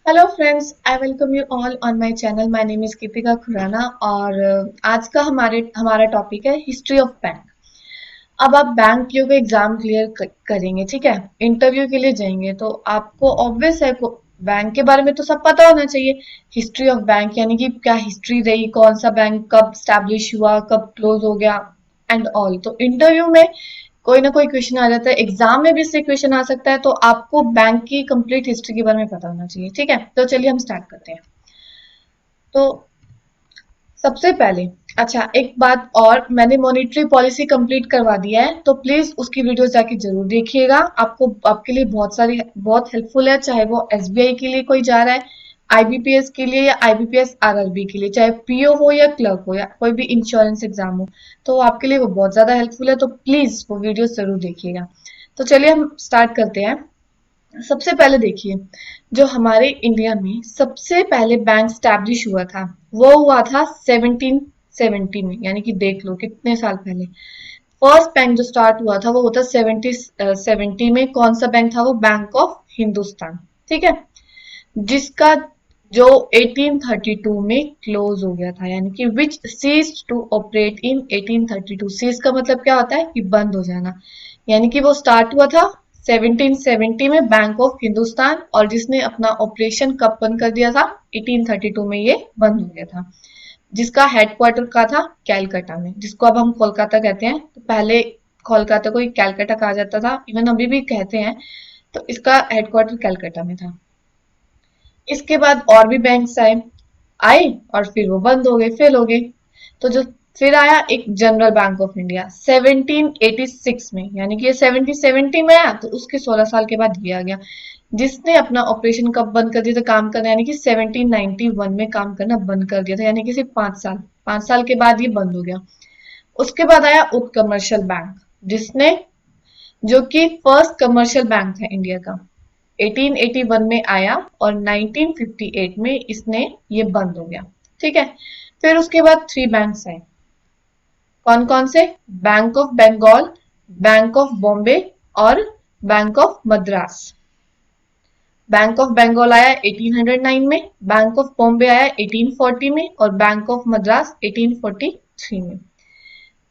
Hello friends, I welcome you all on my channel. My name is Kritika Khurana और आज का हमारा टॉपिक है हिस्ट्री ऑफ बैंक। अब आप बैंक पीओ का एग्जाम करेंगे, ठीक है। इंटरव्यू के लिए जाएंगे तो आपको ऑब्वियस है बैंक के बारे में तो सब पता होना चाहिए। हिस्ट्री ऑफ बैंक यानी कि क्या हिस्ट्री रही, कौन सा बैंक कब स्टैब्लिश हुआ, कब क्लोज हो गया एंड ऑल। तो इंटरव्यू में कोई ना कोई क्वेश्चन आ जाता है, एग्जाम में भी इससे क्वेश्चन आ सकता है, तो आपको बैंक की कंप्लीट हिस्ट्री के बारे में पता होना चाहिए, ठीक है। तो चलिए हम स्टार्ट करते हैं। तो सबसे पहले, अच्छा एक बात और, मैंने मॉनेटरी पॉलिसी कंप्लीट करवा दिया है, तो प्लीज उसकी वीडियोस जाके जरूर देखिएगा। आपको आपके लिए बहुत हेल्पफुल है, चाहे वो एसबीआई के लिए कोई जा रहा है, आईबीपीएस के लिए या आईबीपीएस आरआरबी के लिए, चाहे पीओ हो या क्लर्क हो या कोई भी इंश्योरेंस एग्जाम हो, तो आपके लिए वो बहुत ज्यादा हेल्पफुल है। तो प्लीज वो वीडियो जरूर देखिएगा। तो चलिए हम स्टार्ट करते हैं। सबसे पहले देखिए, जो हमारे इंडिया में सबसे पहले बैंक स्टैब्लिश हुआ था, वो हुआ था 1770 में, यानी कि देख लो कितने साल पहले। फर्स्ट बैंक जो स्टार्ट हुआ था वो होता 70 में। कौन सा बैंक था वो? बैंक ऑफ हिंदुस्तान, ठीक है। जिसका जो 1832 में क्लोज हो गया था, यानी कि which ceased to operate in 1832। Cease का मतलब क्या होता है कि बंद हो जाना, यानी कि वो स्टार्ट हुआ था 1770 में बैंक ऑफ हिंदुस्तान, और जिसने अपना ऑपरेशन कब बंद कर दिया था? 1832 में ये बंद हो गया था। जिसका हेडक्वार्टर का था कैलकाटा में, जिसको अब हम कोलकाता कहते हैं। तो पहले कोलकाता को कैलकाटा कहा जाता था, इवन अभी भी कहते हैं। तो इसका हेडक्वार्टर कैलकाटा में था। इसके बाद और भी बैंक्स आए और फिर वो बंद हो गए, फेल हो गए। तो जो फिर आया एक जनरल बैंक ऑफ इंडिया 1786 में, यानी कि ये 1770 में आया, तो उसके 16 साल के बाद ये आ गया, जिसने अपना ऑपरेशन कब बंद कर दिया था काम करना, यानी कि 1791 में काम करना बंद कर दिया था, यानी कि सिर्फ 5 साल के बाद ये बंद हो गया। उसके बाद आया उप कमर्शियल बैंक, जिसने, जो कि फर्स्ट कमर्शियल बैंक था इंडिया का, 1881 में आया और 1958 में इसने ये बंद हो गया, ठीक है। फिर उसके बाद थ्री बैंक्स आए। कौन कौन से? Bank of Bengal, bank of Bombay और Bank of Madras. Bank of Bengal आया 1809 में, बैंक ऑफ बॉम्बे आया 1840 में और बैंक ऑफ मद्रास 1843 में।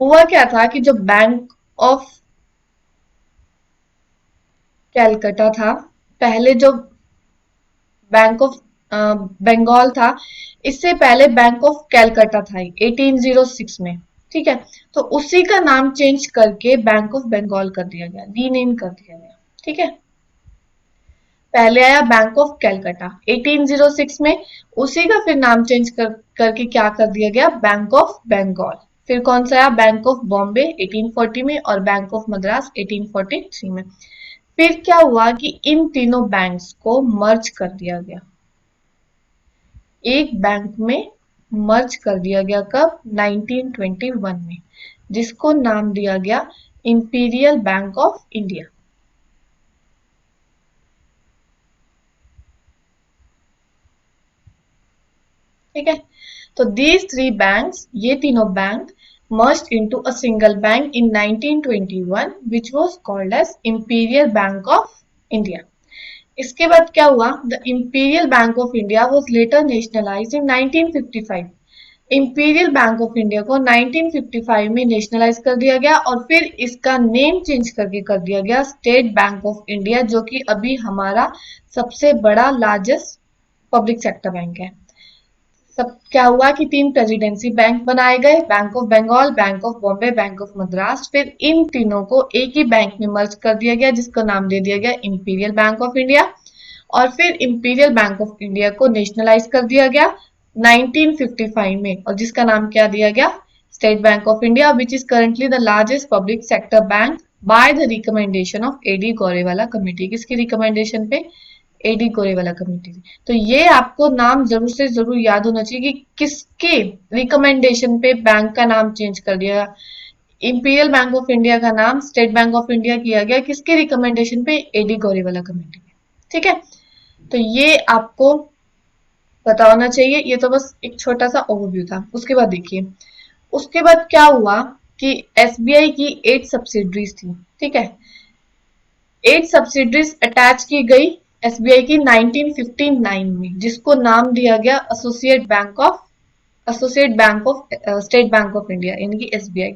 हुआ क्या था कि जो बैंक ऑफ कैलकाटा था, पहले जो बैंक ऑफ बंगाल था, इससे पहले बैंक ऑफ कैलकाटा था 1806 में, ठीक है। तो उसी का नाम चेंज करके बैंक ऑफ बंगाल कर दिया गया, रीनेम कर दिया गया, ठीक है। पहले आया बैंक ऑफ कैलकाटा 1806 में, उसी का फिर नाम चेंज करके क्या कर दिया गया? Bank of Bengal. फिर कौन सा आया? बैंक ऑफ बॉम्बे 1840 में और बैंक ऑफ मद्रास 1843 में। फिर क्या हुआ कि इन तीनों बैंक्स को मर्ज कर दिया गया, एक बैंक में मर्ज कर दिया गया। कब? 1921 में, जिसको नाम दिया गया इंपीरियल बैंक ऑफ इंडिया, ठीक है। तो दीज थ्री बैंक्स, ये तीनों bank merged into a single bank in 1921 which was called as Imperial Bank of India. इसके बाद क्या हुआ? The imperial bank of India was later nationalised in 1955। Imperial bank of India को 1955 में nationalise कर दिया गया और फिर इसका नेम चेंज करके कर दिया गया स्टेट बैंक ऑफ इंडिया, जो कि अभी हमारा सबसे बड़ा लार्जेस्ट पब्लिक सेक्टर बैंक है। सब क्या हुआ कि तीन प्रेसिडेंसी बैंक बनाए गए, bank of Bengal, bank of Bombay, bank of Madras. फिर इन तीनों को एक ही बैंक में मर्ज कर दिया गया, जिसका नाम दे दिया गया इंपीरियल बैंक ऑफ इंडिया। और फिर इंपीरियल बैंक ऑफ इंडिया को नेशनलाइज कर दिया गया 1955 में, और जिसका नाम क्या दिया गया? State Bank of India, which is currently the largest public sector bank by the recommendation of A D Gorwala committee. किसकी रिकमेंडेशन पे? A D Gorwala committee. तो ये आपको नाम जरूर से जरूर याद होना चाहिए कि किसके रिकमेंडेशन पे बैंक का नाम चेंज कर दिया। इंपीरियल बैंक ऑफ इंडिया का नाम स्टेट बैंक ऑफ इंडिया किया गया, किसके रिकमेंडेशन पे? एडी गोरेवाला कमेटी, ठीक है। तो ये आपको पता होना चाहिए। ये तो बस एक छोटा सा ओवरव्यू था। उसके बाद देखिए, उसके बाद क्या हुआ कि एसबीआई की 8 सब्सिडरीज थी, ठीक है। 8 सब्सिडरीज अटैच की गई एसबीआई की 1959 में, जिसको नाम दिया गया स्टेट बैंक ऑफ इंडिया यानी कि एसबीआई।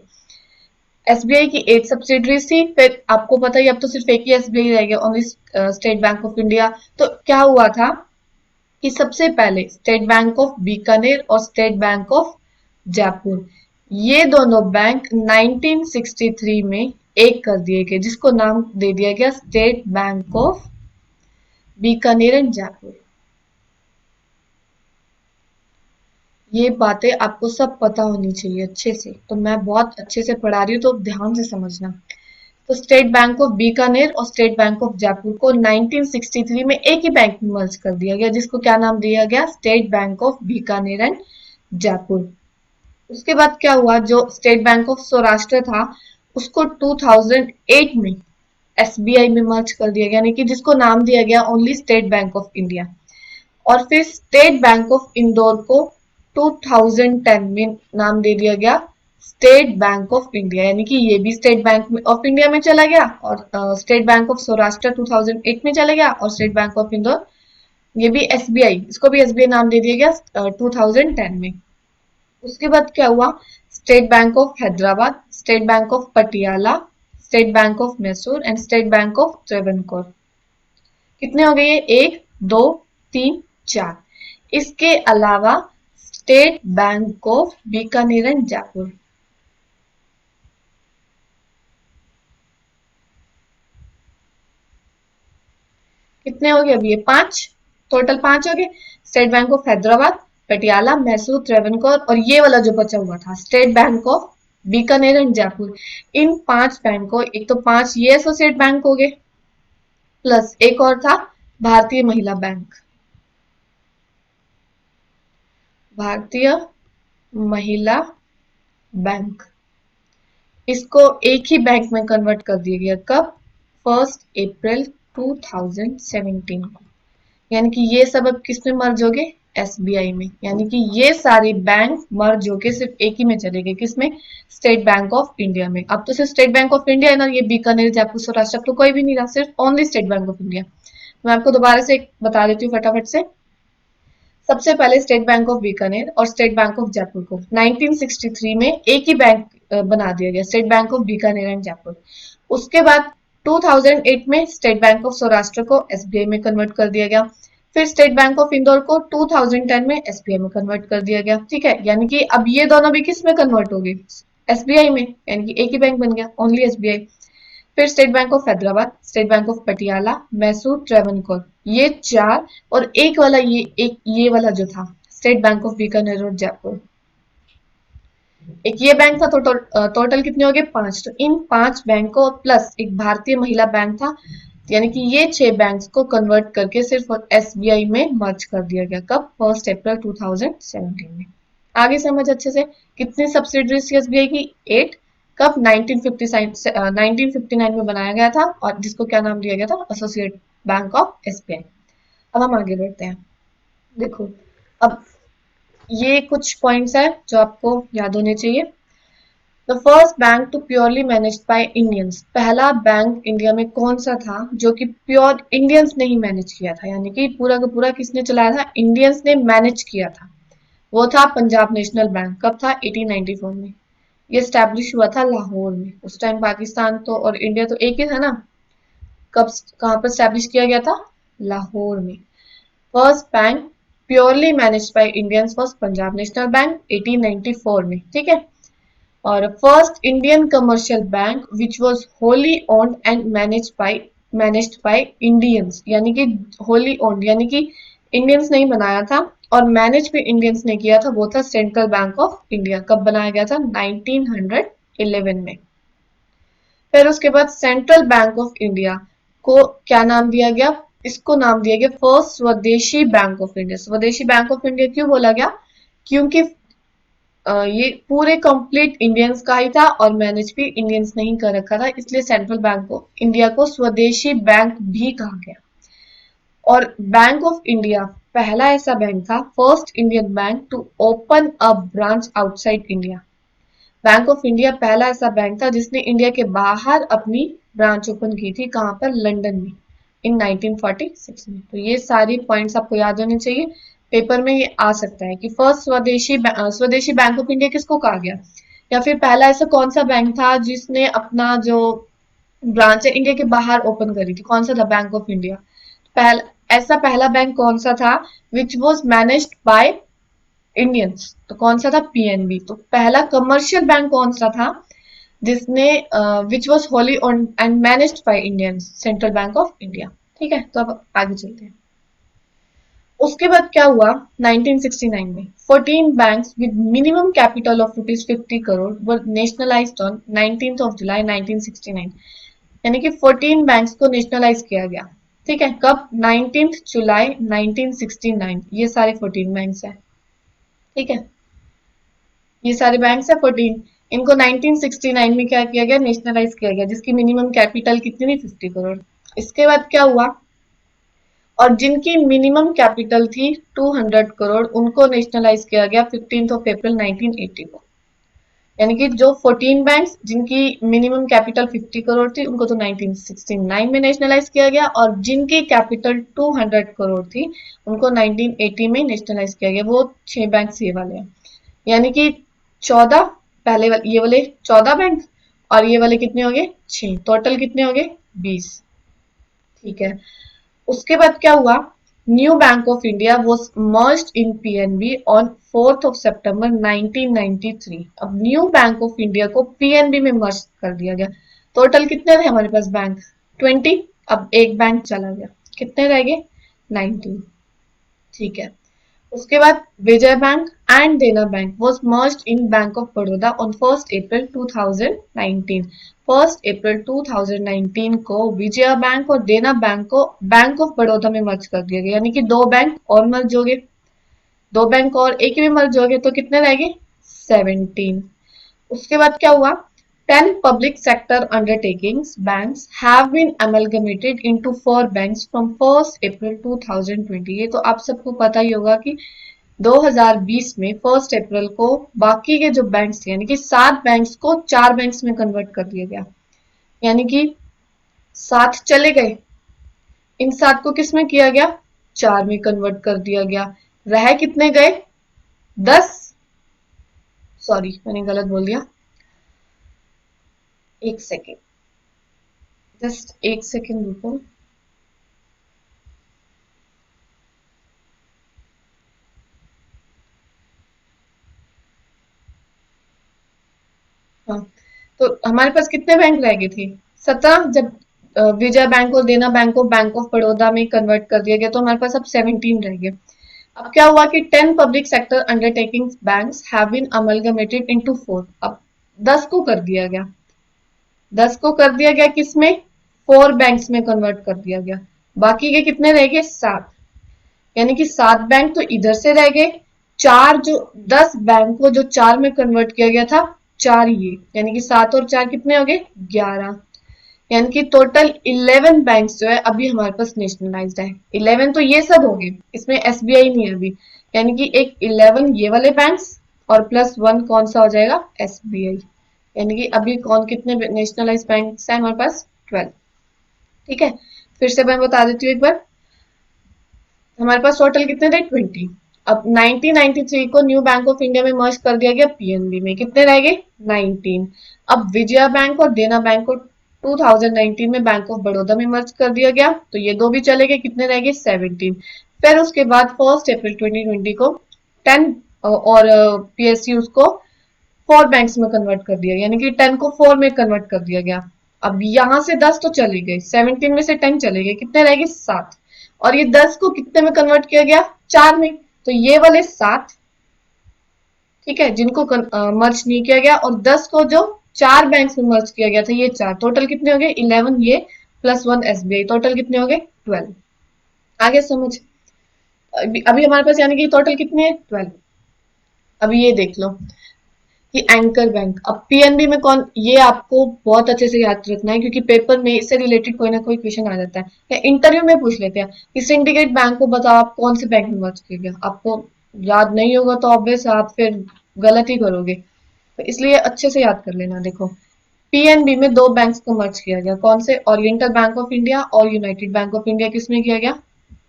एसबीआई की 8 सब्सिडरीज थी, फिर आपको पता ही अब तो सिर्फ एक ही एसबीआई रह गया, only state Bank of India. तो क्या हुआ था कि सबसे पहले स्टेट बैंक ऑफ बीकानेर और स्टेट बैंक ऑफ जयपुर, ये दोनों बैंक 1963 में एक कर दिए गए, जिसको नाम दे दिया गया State Bank of Bikaner and Jaipur. ये बातें आपको सब पता होनी चाहिए अच्छे से, तो मैं बहुत अच्छे से पढ़ा रही हूँ तो ध्यान से समझना। तो स्टेट बैंक ऑफ बीकानेर और स्टेट बैंक ऑफ जयपुर को 1963 में एक ही बैंक में मर्ज कर दिया गया, जिसको क्या नाम दिया गया, State Bank of Bikaner and Jaipur. उसके बाद क्या हुआ, जो स्टेट बैंक ऑफ सौराष्ट्र था उसको 2008 में एसबीआई में मर्ज कर दिया गया, यानी कि जिसको नाम दिया गया only state Bank of India. और फिर स्टेट बैंक ऑफ इंदौर को 2010 में नाम दे दिया गया स्टेट बैंक ऑफ इंडिया, यानी कि ये भी स्टेट बैंक ऑफ इंडिया में चला गया, और स्टेट बैंक ऑफ सौराष्ट्र 2008 में चला गया, और स्टेट बैंक ऑफ इंदौर ये भी एसबीआई, इसको भी एसबीआई नाम दे दिया गया 2010 में। उसके बाद क्या हुआ, state Bank of Hyderabad, state Bank of Patiala, state Bank of Mysore and state Bank of Travancore. कितने हो गए ये, एक, दो, तीन, चार। इसके अलावा state Bank of Bikaner and Jaipur. कितने हो गए अभी, ये पांच, टोटल पांच हो गए। State Bank of Hyderabad, Patiala, Mysore, Travancore, और ये वाला जो बचा हुआ था State Bank of Bikaner and Jaipur. इन पांच बैंक को, एक तो पांच ये एसोसिएट बैंक हो गए, प्लस एक और था भारतीय महिला बैंक। भारतीय महिला बैंक, इसको एक ही बैंक में कन्वर्ट कर दिया गया, कब, 1 अप्रैल 2017 को। यानी कि ये सब अब किस में मर्ज हो गए, एसबीआई में। यानी कि ये सारे बैंक मर्ज होके सिर्फ एक ही में चले गए, किसमें, स्टेट बैंक ऑफ इंडिया में। अब तो सिर्फ स्टेट बैंक ऑफ इंडिया है ना, ये बीकानेर, जयपुर, सौराष्ट्र, अब तो कोई भी नहीं रहा, सिर्फ only state Bank of India. मैं आपको दोबारा से बता देती हूँ फटाफट से। सबसे पहले स्टेट बैंक ऑफ बीकानेर और स्टेट बैंक ऑफ जयपुर को 1963 में एक ही बैंक बना दिया गया, State Bank of Bikaner and Jaipur. उसके बाद 2008 में स्टेट बैंक ऑफ सौराष्ट्र को एसबीआई में कन्वर्ट कर दिया गया। फिर स्टेट बैंक ऑफ इंदौर को 2010 में एसबीआई में कन्वर्ट कर दिया गया, ठीक है। यानी कि अब ये दोनों भी किस में कन्वर्ट हो गए, एसबीआई में, यानी कि एक ही बैंक बन गया, ओनली एसबीआई। फिर state Bank of Hyderabad, state Bank of Patiala, Mysore, Travancore, ये चार, और एक वाला ये वाला जो था स्टेट बैंक ऑफ बीकानेर और जयपुर, एक ये बैंक था। तो टोटल कितने हो गए, पांच। तो इन पांच बैंकों प्लस एक भारतीय महिला बैंक था, यानी कि ये 6 बैंक्स को कन्वर्ट करके सिर्फ एसबीआई में मर्ज कर दिया गया, कब, 1 अप्रैल 2017 में। आगे समझ अच्छे से। कितनी सब्सिडरीज थी एसबीआई की, 8। कब, 1959 में बनाया गया था, और जिसको क्या नाम दिया गया था, एसोसिएट बैंक ऑफ एसबीआई। अब हम आगे बढ़ते हैं। देखो, अब ये कुछ पॉइंट्स है जो आपको याद होने चाहिए। The first bank to purely managed by Indians, पहला बैंक इंडिया में कौन सा था जो कि प्योर इंडियंस ने ही मैनेज किया था, यानी कि पूरा का पूरा किसने चलाया था, इंडियंस ने मैनेज किया था। वो था पंजाब नेशनल बैंक। कब था, 1894 में। ये स्टैब्लिश हुआ था लाहौर में। उस टाइम पाकिस्तान तो और इंडिया तो एक ही था ना। कब, कहाँ पर स्टैब्लिश किया गया था, लाहौर में। First bank purely managed by Indians was Punjab national bank, 1894 में, ठीक है। और first Indian commercial bank which was wholly owned and managed by Indians, यानी कि होली ओन्ड यानी कि इंडियंस ने ही बनाया था और मैनेज भी इंडियंस ने किया था, वो था सेंट्रल बैंक ऑफ इंडिया। कब बनाया गया था, 1911 में। फिर उसके बाद सेंट्रल बैंक ऑफ इंडिया को क्या नाम दिया गया, इसको नाम दिया गया फर्स्ट स्वदेशी बैंक ऑफ इंडिया। स्वदेशी बैंक ऑफ इंडिया क्यों बोला गया, क्योंकि ये पूरे कंप्लीट इंडियंस का ही था और मैनेज भी इंडियंस ने ही कर रखा था, इसलिए सेंट्रल बैंक ऑफ इंडिया को स्वदेशी बैंक भी कहा गया। और बैंक ऑफ इंडिया पहला ऐसा बैंक था, first Indian bank to open a branch outside India. Bank of India पहला ऐसा बैंक था जिसने इंडिया के बाहर अपनी ब्रांच ओपन की थी, कहां पर, लंदन में। इन 1946 में। तो ये सारी पॉइंट्स आपको याद होने चाहिए, पेपर में ये आ सकता है कि फर्स्ट स्वदेशी बैंक ऑफ इंडिया किसको कहा गया, या फिर पहला ऐसा कौन सा बैंक था जिसने अपना जो ब्रांच है इंडिया के बाहर ओपन करी थी, कौन सा था, बैंक ऑफ इंडिया। पहला बैंक कौन सा था which was managed by Indians, तो कौन सा था, पीएनबी। तो पहला कमर्शियल बैंक कौन सा था जिसने which was wholly owned and managed by Indians, central bank of India. ठीक है, तो अब आगे चलते हैं। उसके बाद क्या हुआ, 1969 में 14 banks with minimum capital of ₹50 crore were nationalised on 19th of July 1969। यानी कि 14 बैंक्स को नेशनलाइज किया गया। ठीक है, कब, 19th जुलाई 1969। ये सारे 14 बैंक्स हैं। ठीक है, ये सारे बैंक्स है 14, इनको 1969 में क्या किया गया, नेशनलाइज किया गया, जिसकी मिनिमम कैपिटल कितनी थी, 50 करोड़। इसके बाद क्या हुआ, और जिनकी मिनिमम कैपिटल थी 200 करोड़, उनको नेशनलाइज किया गया 15 अप्रैल 1980 को। यानी कि जो 14 बैंक्स जिनकी मिनिमम कैपिटल 50 करोड़ थी, उनको तो 1969 में नेशनलाइज किया गया, और जिनकी कैपिटल 200 करोड़ थी, उनको 1980 में नेशनलाइज किया गया। वो 6 बैंक ये वाले हैं। यानी कि 14, ये वाले 14 बैंक, और ये वाले कितने हो गए, 6, टोटल कितने हो गए, 20। ठीक है, उसके बाद क्या हुआ, New Bank of India was merged in PNB on 4th of सितंबर 1993। अब न्यू बैंक ऑफ इंडिया को पीएनबी में मर्ज कर दिया गया। टोटल कितने थे हमारे पास बैंक, 20। अब एक बैंक चला गया, कितने रह गए, 19। ठीक है, उसके बाद विजय बैंक एंड देना bank was merged in bank of Baroda on 1st April 2019। 1st अप्रैल 2019 को विजया बैंक और देना बैंक को बैंक ऑफ बड़ौदा में मर्ज कर दिया गया। यानी कि दो बैंक और मर्ज हो गए, दो बैंक और एक ही में मर्ज हो गए, तो कितने रह गए, 17। उसके बाद क्या हुआ, 10 public sector undertakings banks have been amalgamated into 4 banks from 1st April 2020। ये तो आप सबको पता ही होगा कि 2020 में 1 अप्रैल को बाकी के जो बैंक्स थे, यानी कि 7 बैंक्स को 4 बैंक्स में कन्वर्ट कर दिया गया। यानी कि 7 चले गए, इन 7 को किस में किया गया, 4 में कन्वर्ट कर दिया गया। रह कितने गए, 10। सॉरी, मैंने गलत बोल दिया, एक सेकेंड, जस्ट एक सेकेंड रुको। हाँ, तो हमारे पास कितने बैंक रह गए थे, 17। जब विजय बैंक और देना बैंक को बैंक ऑफ बड़ौदा में कन्वर्ट कर दिया गया, तो हमारे पास अब 17 रह गए। अब क्या हुआ कि 10 public sector undertaking banks have been amalgamated into 4। अब 10 को कर दिया गया, 10 को कर दिया गया किसमें, 4 बैंक्स में कन्वर्ट कर दिया गया। बाकी के कितने रह गए, 7। यानी कि 7 बैंक तो इधर से रह गए, 4 जो 10 बैंक को जो 4 में कन्वर्ट किया गया था, 4 ये, यानी कि 7 और 4 कितने हो गए, 11। यानी कि टोटल 11 बैंक्स जो है अभी हमारे पास नेशनलाइज्ड है। 11 तो ये सब हो गए, इसमें एसबीआई नहीं है अभी। यानी कि एक 11 ये वाले बैंक्स और +1 कौन सा हो जाएगा, एसबीआई। यानी कि अभी कौन कितने नेशनलाइज्ड बैंक्स हैं हमारे पास, 12। ठीक है, फिर से मैं बता देती हूँ एक बार, हमारे पास टोटल कितने थे, 20। अब 1993 को न्यू बैंक ऑफ इंडिया में मर्ज कर दिया गया पीएनबी में, कितने रह गए, 19। अब विजया बैंक और देना बैंक को 2019 में बैंक ऑफ बड़ौदा में मर्ज कर दिया गया, तो ये दो भी चले गए, कितने रह गए, 17। फिर उसके बाद 1 अप्रैल 2020 को 10 और पीएसयू को 4 बैंक्स में कन्वर्ट कर दिया, यानी कि 10 को 4 में कन्वर्ट कर दिया गया। अब यहाँ से 10 तो चले गए, 17 में से 10 चले गए, कितने रह गए, 7। और ये 10 को कितने में कन्वर्ट किया गया, 4 में, तो ये वाले 7, ठीक है, जिनको मर्ज नहीं किया गया, और 10 को जो 4 बैंक्स में मर्ज किया गया था, ये 4, टोटल कितने हो गए, 11 ये +1 एसबीआई, टोटल कितने हो गए, 12। आगे समझ, अभी हमारे पास यानी कि टोटल कितने है, 12। अभी ये देख लो कि एंकर बैंक, अब पीएनबी में कौन, ये आपको बहुत अच्छे से याद रखना है, क्योंकि पेपर में इससे रिलेटेड कोई ना कोई क्वेश्चन आ जाता है, या इंटरव्यू में पूछ लेते हैं कि सिंडिकेट बैंक को बताओ आप कौन से बैंक में मर्ज किया गया। आपको याद नहीं होगा तो ऑब्वियस आप फिर गलत ही करोगे, तो इसलिए अच्छे से याद कर लेना। देखो, पीएनबी में दो बैंक्स को मर्ज किया गया, कौन से? ओरिएंटल बैंक ऑफ इंडिया और यूनाइटेड बैंक ऑफ इंडिया किसमें किया गया?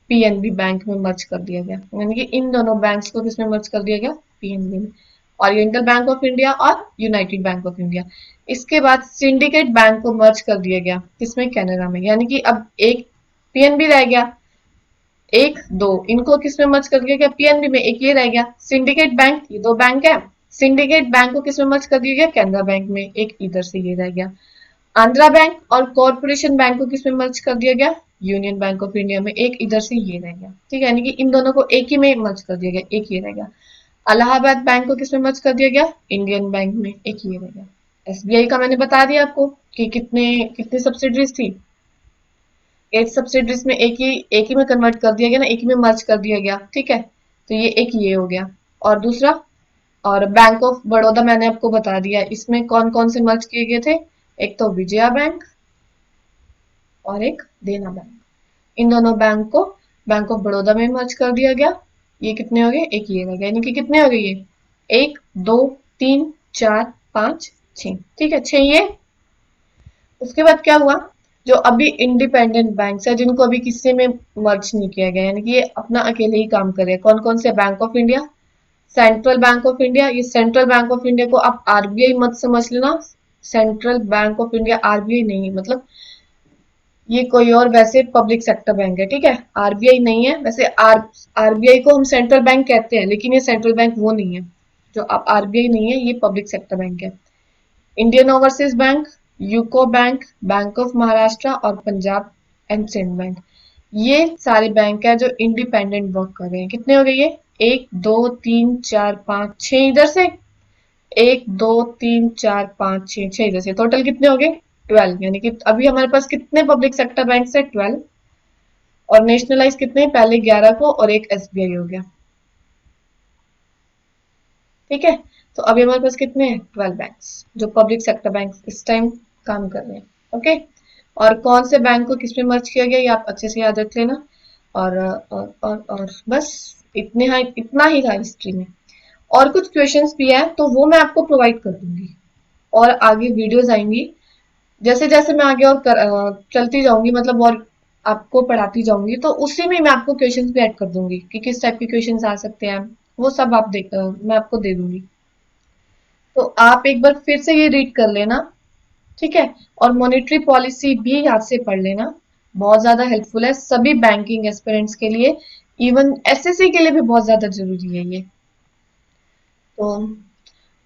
पीएनबी बैंक में मर्ज कर दिया गया, यानी कि इन दोनों बैंक्स को किसमें मर्ज कर दिया गया? पीएनबी में। ओरिएंटल बैंक ऑफ इंडिया और यूनाइटेड बैंक ऑफ इंडिया। इसके बाद सिंडिकेट बैंक को मर्ज कर दिया गया किसमें? कैनरा में, यानी कि अब एक पीएनबी रह गया, एक दो इनको किसमें मर्ज कर दिया गया? पीएनबी में। एक ये रह गया सिंडिकेट बैंक, ये दो बैंक है, सिंडिकेट बैंक को किसमें मर्ज कर दिया गया? कैनरा बैंक में। एक इधर से ये रह गया। आंध्रा बैंक और कॉर्पोरेशन बैंक को किसमें मर्ज कर दिया गया? यूनियन बैंक ऑफ इंडिया में। एक इधर से ये रह गया, ठीक है, यानी कि इन दोनों को एक ही में मर्ज कर दिया गया, एक ये रह गया। अलाहाबाद बैंक को किसमें मर्ज कर दिया गया? इंडियन बैंक में। एक ये रह गया। एसबीआई का मैंने बता दिया आपको कि कितने कितनी सब्सिडरीज थी, 8 सब्सिडरीज में एक ही में कन्वर्ट कर दिया गया ना, एक ही में मर्ज कर दिया गया, ठीक है। तो ये एक ये हो गया। और दूसरा, और बैंक ऑफ बड़ौदा मैंने आपको बता दिया, इसमें कौन कौन से मर्ज किए गए थे? एक तो विजया बैंक और एक देना बैंक। इन दोनों बैंक को बैंक ऑफ बड़ौदा में मर्ज कर दिया गया। ये कितने हो गए? एक ये रह गया, यानी कि कितने हो गए ये? एक दो तीन चार पांच छह, ठीक है, छह ये। उसके बाद क्या हुआ? जो अभी इंडिपेंडेंट बैंक है जिनको अभी किसी में मर्ज नहीं किया गया, यानी कि ये अपना अकेले ही काम कर रहे हैं, कौन कौन से? Bank of India, central bank of India. ये सेंट्रल बैंक ऑफ इंडिया को आप आरबीआई मत समझ लेना, central bank of India RBI नहीं है, मतलब ये कोई और वैसे पब्लिक सेक्टर बैंक है, ठीक है, आरबीआई नहीं है। वैसे आरबीआई को हम सेंट्रल बैंक कहते हैं, लेकिन ये सेंट्रल बैंक वो नहीं है, जो आप आरबीआई नहीं है, ये पब्लिक सेक्टर बैंक है। Indian overseas bank, UCO bank, bank of Maharashtra और पंजाब एंड सिंध बैंक, ये सारे बैंक है जो इंडिपेंडेंट वर्क कर रहे हैं। कितने हो गए ये? एक दो तीन चार पांच छह इधर से, एक दो तीन चार पांच छह, छह इधर से, टोटल कितने हो गए? 12, यानी कि अभी हमारे पास कितने पब्लिक सेक्टर बैंक है? 12। और नेशनलाइज कितने? पहले 11 को और एक एसबीआई हो गया, ठीक है। तो अभी हमारे पास कितने हैं? 12 बैंक्स जो पब्लिक सेक्टर बैंक इस टाइम काम कर रहे हैं, ओके। और कौन से बैंक को किसमें मर्ज किया गया ये आप अच्छे से याद रख लेना। और बस इतना ही था हिस्ट्री में। और कुछ क्वेश्चंस भी है तो वो मैं आपको प्रोवाइड कर दूंगी, और आगे वीडियोस आएंगी, जैसे जैसे मैं आगे और चलती जाऊंगी, मतलब और आपको पढ़ाती जाऊंगी, तो उसी में मैं आपको क्वेश्चंस भी ऐड कर दूंगी कि किस टाइप के क्वेश्चंस आ सकते हैं, वो सब मैं आपको दे दूंगी। तो आप एक बार फिर से ये रीड कर लेना, ठीक है। और मॉनेटरी पॉलिसी भी याद से पढ़ लेना, बहुत ज्यादा हेल्पफुल है सभी बैंकिंग एस्पिरेंट्स के लिए, इवन एसएससी के लिए भी बहुत ज्यादा जरूरी है ये। तो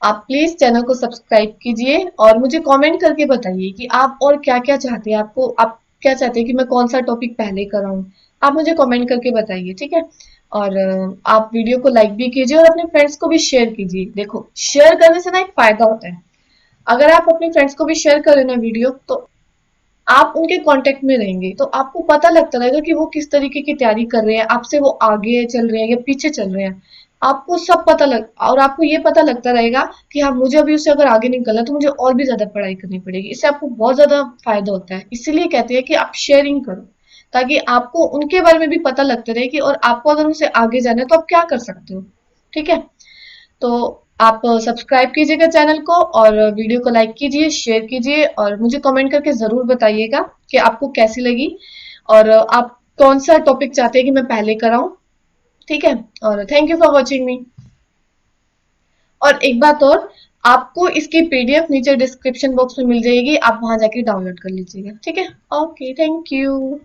आप प्लीज चैनल को सब्सक्राइब कीजिए और मुझे कमेंट करके बताइए कि आप और क्या क्या चाहते हैं, आप क्या चाहते हैं कि मैं कौन सा टॉपिक पहले कराऊं। आप मुझे कमेंट करके बताइए, ठीक है। और आप वीडियो को लाइक भी कीजिए और अपने फ्रेंड्स को भी शेयर कीजिए। देखो, शेयर करने से ना एक फायदा होता है, अगर आप अपने फ्रेंड्स को भी शेयर करें ना वीडियो, तो आप उनके कांटेक्ट में रहेंगे, तो आपको पता लगता रहेगा कि वो किस तरीके की तैयारी कर रहे हैं, आपसे वो आगे चल रहे हैं या पीछे चल रहे हैं। आपको सब पता लग और आपको ये पता लगता रहेगा कि हाँ, मुझे अभी उससे अगर आगे निकलना है तो मुझे और भी ज्यादा पढ़ाई करनी पड़ेगी। इससे आपको बहुत ज्यादा फायदा होता है, इसीलिए कहते हैं कि आप शेयरिंग करो, ताकि आपको उनके बारे में भी पता लगता रहे कि और आपको अगर उनसे आगे जाना है तो आप क्या कर सकते हो, ठीक है। तो आप सब्सक्राइब कीजिएगा चैनल को और वीडियो को लाइक कीजिए, शेयर कीजिए और मुझे कमेंट करके जरूर बताइएगा कि आपको कैसी लगी और आप कौन सा टॉपिक चाहते हैं कि मैं पहले कराऊं, ठीक है। और थैंक यू फॉर वॉचिंग मी। और एक बात और, आपको इसकी पीडीएफ नीचे डिस्क्रिप्शन बॉक्स में मिल जाएगी, आप वहां जाके डाउनलोड कर लीजिएगा, ठीक है। Okay, thank you.